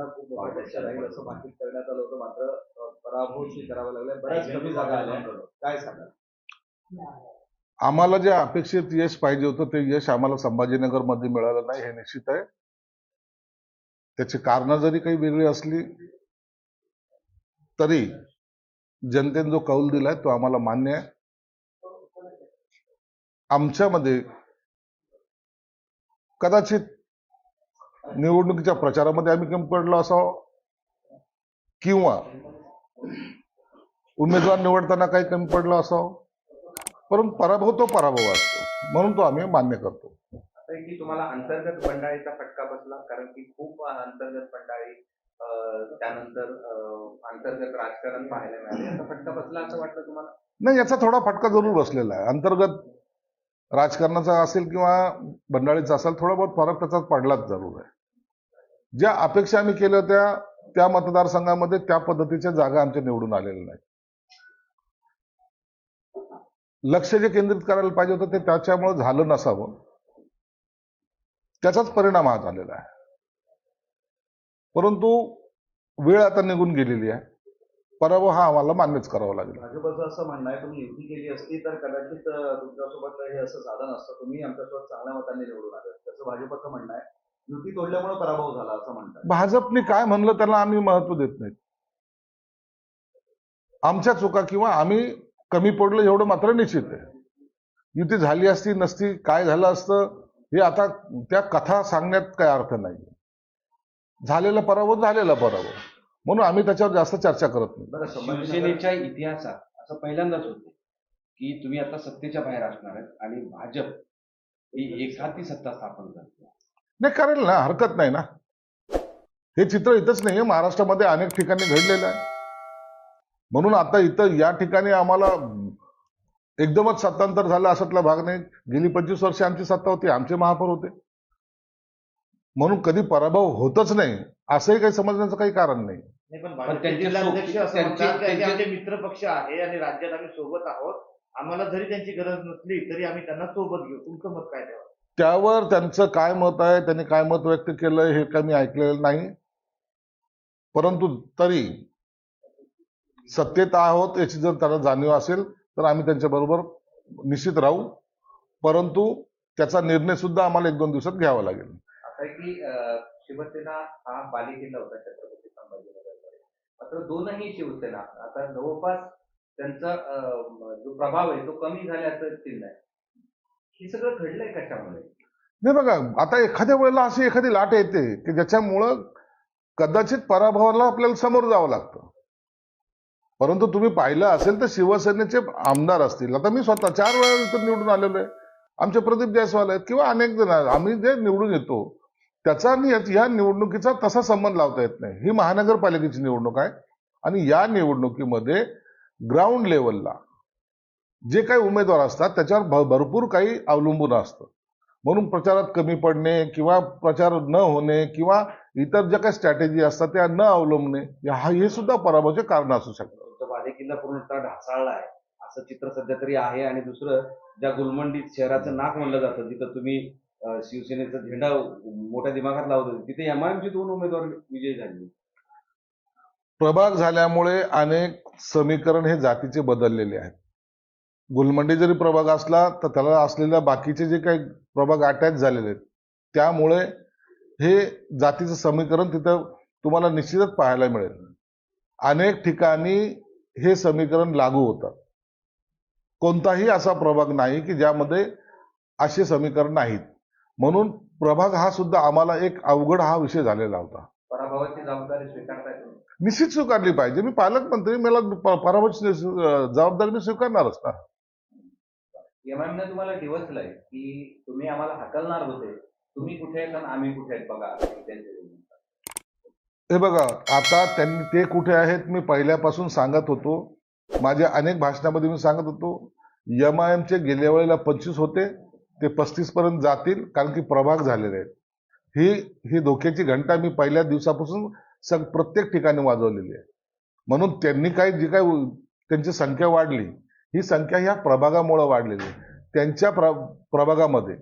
त्यांना खूप मोठा टक्का राहील असं भाकीत करण्यात आलं होतं, मात्र पराभव स्वीकारावा लागला. बऱ्याच कमी जागा आल्या. काय सांगा? आम्हाला जे अपेक्षित यश पाहिजे होतं ते यश आम्हाला संभाजीनगरमध्ये मिळालं नाही, हे निश्चित आहे. त्याची कारणं जरी काही वेगळी असली तरी जनतेने जो कौल दिलाय तो आम्हाला मान्य आहे. आमच्यामध्ये कदाचित निवडणुकीच्या प्रचारामध्ये आम्ही कमी पडलो असावं किंवा उमेदवार निवडताना काही कमी पडलो असावं, परंतु पराभव तो पराभव असतो, म्हणून तो आम्ही मान्य करतो. आता की तुम्हाला अंतर्गत बंडाळीचा फटका बसला, कारण की खूप अंतर्गत बंडाळी त्यानंतर अंतर्गत राजकारण पाहायला मिळाले, याचा फटका बसला असं वाटतं तुम्हाला? नाही, याचा थोडा फटका जरूर बसलेला आहे. अंतर्गत राजकारणाचा असेल किंवा बंडाळीचा असेल, थोडा बहुत फरक त्याचा पडलाच जरूर आहे. ज्या अपेक्षा आम्ही केल्या होत्या त्या मतदारसंघामध्ये त्या पद्धतीच्या जागा आमच्या निवडून आलेल्या नाही. लक्ष जे केंद्रित करायला पाहिजे होतं ते त्याच्यामुळे झालं नसावं, त्याचाच परिणाम हा झालेला आहे. परंतु वेळ आता निघून गेलेली आहे. पराभव हा आम्हाला मान्यच करावा लागेल. भाजपचं असं म्हणणं आहे, तुम्ही युती केली असती तर कदाचित तुमच्यासोबत हे असं झालं नसतं, तुम्ही आमच्यासोबत चांगल्या मतांनी निवडून आले, तसं भाजपचं म्हणणं आहे. युती तोडल्यामुळे पराभव झाला असं म्हणतात. भाजपने काय म्हणलं त्याला आम्ही महत्व देत नाही. आमच्या चुका किंवा आम्ही कमी पडलो एवढं मात्र निश्चित आहे. युती झाली असती नसती, काय झालं असतं, हे आता त्या कथा सांगण्यात काय अर्थ नाही. झालेला पराभव झालेला पराभव, म्हणून आम्ही त्याच्यावर जास्त चर्चा करत नाही. शिवसेनेच्या इतिहासात असं पहिल्यांदाच होते की तुम्ही आता सत्तेच्या बाहेर असणार आहेत आणि भाजप ही एकहाती सत्ता स्थापन करते. नाही, करेल ना, हरकत नाही ना. हे चित्र इथंच नाही, महाराष्ट्रामध्ये अनेक ठिकाणी घडलेलं आहे. म्हणून आता इथं या ठिकाणी आम्हाला एकदमच सत्तांतर झालं असातला भाग नाही. गेली 25 वर्ष आमची सत्ता होती, आमचे महापौर होते, म्हणून कधी पराभव होतच नाही असंही काही समजण्याचं काही कारण नाही. पण त्यांचे जिल्हाध्यक्ष असं म्हणतात की आमचे मित्र पक्ष आहे आणि राज्यात आम्ही सोबत आहोत, आम्हाला जरी त्यांची गरज नसली तरी आम्ही त्यांना सोबत घेऊ. तुमचं मत काय त्यावर? त्यावर त्यांचं काय मत आहे, त्यांनी काय मत व्यक्त केलंय हे काही मी ऐकलेलं नाही. परंतु तरी सत्तेत आहोत याची जर त्यांना जाणीव असेल तर आम्ही त्यांच्याबरोबर निश्चित राहू, परंतु त्याचा निर्णय सुद्धा आम्हाला 1-2 दिवसात घ्यावा लागेल. आता की शिवसेना हा बालेकिल्ला होता छत्रपती संभाजीनगरमध्ये, मात्र दोनही शिवसेना आता जवळपास त्यांचा जो प्रभाव आहे तो कमी झाल्याचं चिन्ह आहे. हे सगळं घडलंय कशामुळे? नाही बघा, आता एखाद्या वेळेला अशी एखादी लाट येते की ज्याच्यामुळं कदाचित पराभवाला आपल्याला समोर जावं लागतं. परंतु तुम्ही पाहिलं असेल तर शिवसेनेचे आमदार असतील, आता मी स्वतः 4 वेळा इथं निवडून आलेलो आहे, आमचे प्रदीप जायस्वाल आहेत किंवा अनेक जण आहेत, आम्ही जे निवडून येतो त्याचा आणि या निवडणुकीचा तसा संबंध लावता येत नाही. ही महानगरपालिकेची निवडणूक आहे आणि या निवडणुकीमध्ये ग्राउंड लेवलला जे काही उमेदवार असतात त्याच्यावर भरपूर काही अवलंबून असतं. म्हणून प्रचारात कमी पडणे किंवा प्रचार न होणे किंवा इतर ज्या काही स्ट्रॅटेजी असतात त्या न अवलंबणे हे सुद्धा पराभवाचे कारण असू शकतं. बालेकिल्ला पूर्णतः ढासाळला आहे असं चित्र सध्या तरी आहे. आणि दुसरं, ज्या गुलमंडीत शहराचं नाक म्हणलं जातं जिथं तुम्ही शिवसेनेचा झेंडा मोठ्या दिमागात लावत होते, तिथे एमआयएमचे 2 उमेदवार विजयी झाले. प्रभाग झाल्यामुळे अनेक समीकरण हे जातीचे बदललेले आहेत. गुलमंडी जरी प्रभाग असला तर त्याला असलेल्या बाकीचे जे काही प्रभाग अटॅच झालेले आहेत त्यामुळे हे जातीचं समीकरण तिथं तुम्हाला निश्चितच पाहायला मिळेल. अनेक ठिकाणी हे समीकरण लागू होतं. कोणताही असा प्रभाग नाही की ज्यामध्ये असे समीकरण नाहीत. म्हणून प्रभाग हा सुद्धा आम्हाला एक अवघड हा विषय झालेला होता. पराभवाची जबाबदारी स्वीकारताय तुम्ही? निश्चित स्वीकारली पाहिजे. मी पालकमंत्री, मला पराभवाची जबाबदारी मी स्वीकारणारच ना. एमआयएमने तुम्हाला डिवचलंय की तुम्ही आम्हाला हाकलणार होते, तुम्ही कुठे आहेत आणि आम्ही कुठे आहेत बघा. हे बघा, आता त्यांनी ते कुठे आहेत मी पहिल्यापासून सांगत होतो. माझ्या अनेक भाषणामध्ये मी सांगत होतो एमआयएमचे गेल्या वेळेला 25 होते, ते 35 पर्यंत जातील, कारण की प्रभाग झालेले आहेत. ही धोक्याची घंटा मी पहिल्या दिवसापासून प्रत्येक ठिकाणी वाजवलेली आहे. म्हणून त्यांनी जी काय त्यांची संख्या वाढली, ही संख्या ह्या प्रभागामुळे वाढलेली आहे. त्यांच्या प्रभागामध्ये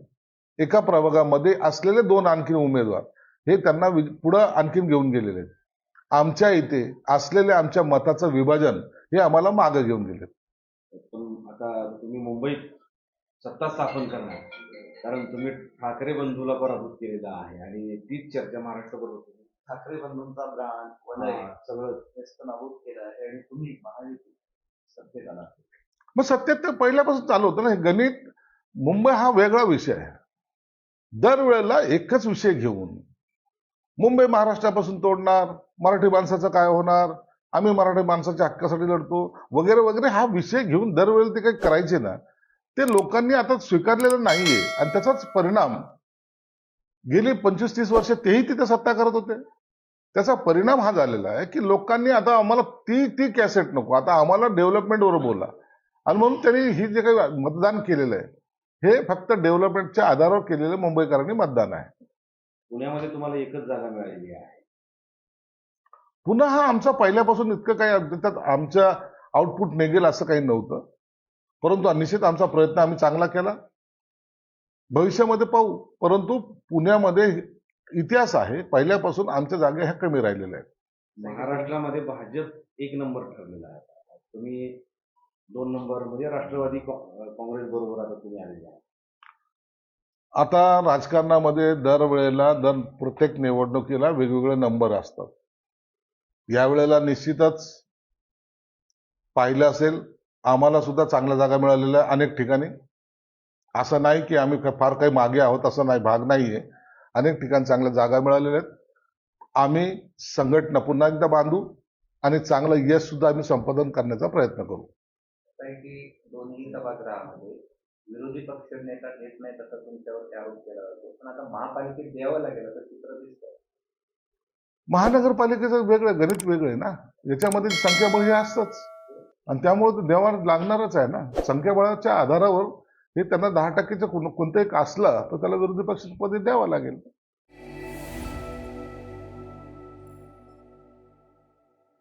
एका प्रभागामध्ये असलेले 2 आणखी उमेदवार हे त्यांना पुढं आणखीन घेऊन गेलेले आहेत. आमच्या इथे असलेल्या आमच्या मताचं विभाजन हे आम्हाला मागे घेऊन गेले. पण आता तुम्ही मुंबईत सत्ता स्थापन करणार, कारण तुम्ही ठाकरे बंधूला पराभूत केलेला आहे आणि तीच चर्चा महाराष्ट्रभर होती. ठाकरे बंधूंचा ब्रांड वलय हा. सगळं नेस्तनाबूत केलं आहे आणि तुम्ही महायुती सत्तेत आला. मग सत्यात तर पहिल्यापासून चालू होतं ना हे गणित. मुंबई हा वेगळा विषय आहे. दरवेळेला एकच विषय घेऊन मुंबई महाराष्ट्रापासून तोडणार, मराठी माणसाचं काय होणार, आम्ही मराठी माणसाच्या हक्कासाठी लढतो वगैरे वगैरे हा विषय घेऊन दरवेळेला ते काही करायचे ना, ते लोकांनी आता स्वीकारलेलं नाहीये. आणि त्याचाच परिणाम गेली 25-30 वर्ष तेही तिथे सत्ता करत होते. त्याचा परिणाम हा झालेला आहे की लोकांनी आता आम्हाला ती कॅसेट नको, आता आम्हाला डेव्हलपमेंटवर बोला. आणि म्हणून त्यांनी ही जे काही मतदान केलेलं आहे हे फक्त डेव्हलपमेंटच्या आधारावर केलेलं मुंबईकरांनी मतदान आहे. पुण्यामध्ये तुम्हाला एकच जागा मिळालेली आहे. पुन्हा हा आमचा पहिल्यापासून इतकं काही त्यात आमच्या आउटपुट निघेल असं काही नव्हतं. परंतु निश्चित आमचा प्रयत्न आम्ही चांगला केला. भविष्यामध्ये पाहू. परंतु पुण्यामध्ये इतिहास आहे, पहिल्यापासून आमच्या जागा ह्या कमी राहिलेल्या आहेत. महाराष्ट्रामध्ये भाजप 1 नंबर ठरलेला आहे. तुम्ही 2 नंबर म्हणजे राष्ट्रवादी काँग्रेस बरोबर आता तुम्ही आलेले आहे. आता राजकारणामध्ये दरवेळेला प्रत्येक निवडणुकीला वेगवेगळे नंबर असतात. यावेळेला निश्चितच पाहिलं असेल आम्हाला सुद्धा चांगल्या जागा मिळालेल्या आहे अनेक ठिकाणी. असं नाही की आम्ही फार काही मागे आहोत, असं नाही, भाग नाहीये. अनेक ठिकाणी चांगल्या जागा मिळालेल्या आहेत. आम्ही संघटना पुन्हा एकदा बांधू आणि चांगलं यश सुद्धा आम्ही संपादन करण्याचा प्रयत्न करू. असं आहे की दोन्ही सभागृहामध्ये विरोधी पक्ष नेता घेत नाही तसा तुमच्यावर आरोप केला जातो. पण आता महापालिकेत द्यावं लागेल असं चित्र दिसतंय. महानगरपालिकेचं वेगळं गणित वेगळं आहे ना. याच्यामध्ये संख्याबळ हे असतंच आणि त्यामुळे ते द्यावा लागणारच आहे ना. संख्याबळाच्या आधारावर हे त्यांना 10%चं कोणतं एक असलं तर त्याला विरोधी पक्षाचं पद द्यावं लागेल.